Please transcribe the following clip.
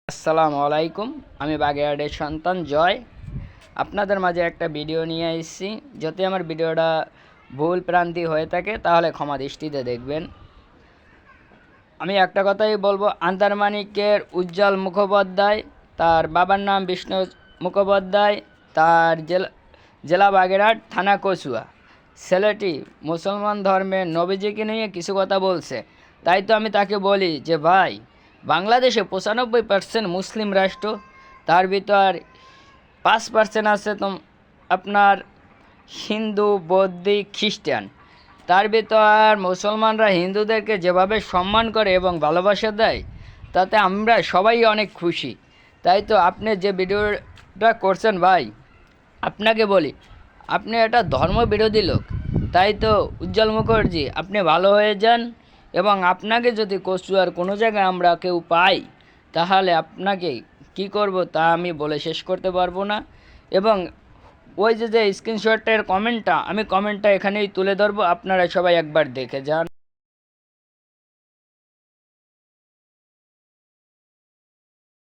আসসালামু আলাইকুম। আমি বাগেরহাটের সন্তান জয় আপনাদের মাঝে একটা ভিডিও নিয়ে এসেছি। যদি আমার ভিডিওটা ভুল ভ্রান্তি হয়ে থাকে তাহলে ক্ষমা দৃষ্টিতে দেখবেন। আমি একটা কথাই বলবো, আন্দারমানিকের উজ্জ্বল মুখোপাধ্যায়, তার বাবার নাম বিষ্ণু মুখোপাধ্যায়, তার জেলা বাগেরহাট, থানা কচুয়া। ছেলেটি মুসলমান ধর্মের নবীজিকে নিয়ে কিছু কথা বলছে। তাই তো আমি তাকে বলি যে ভাই, বাংলাদেশে 95% মুসলিম রাষ্ট্র, তার ভিতর 5% আছে আপনার হিন্দু, বৌদ্ধ, খ্রিস্টান। তার ভিতর মুসলমানরা হিন্দুদেরকে যেভাবে সম্মান করে এবং ভালোবাসা দেয়, তাতে আমরা সবাই অনেক খুশি। তাই তো আপনি যে ভিডিওটা করছেন ভাই, আপনাকে বলি, আপনি একটা ধর্মবিরোধী লোক। তাই তো উজ্জ্বল মুখার্জি, আপনি ভালো হয়ে যান। এবং আপনাকে যদি কচুয়ার কোনো জায়গায় আমরা কেউ পাই, তাহলে আপনাকে কি করব তা আমি বলে শেষ করতে পারবো না। এবং ওই যে স্ক্রিনশটের কমেন্টটা, আমি কমেন্টটা এখানেই তুলে ধরবো, আপনারা সবাই একবার দেখে যান।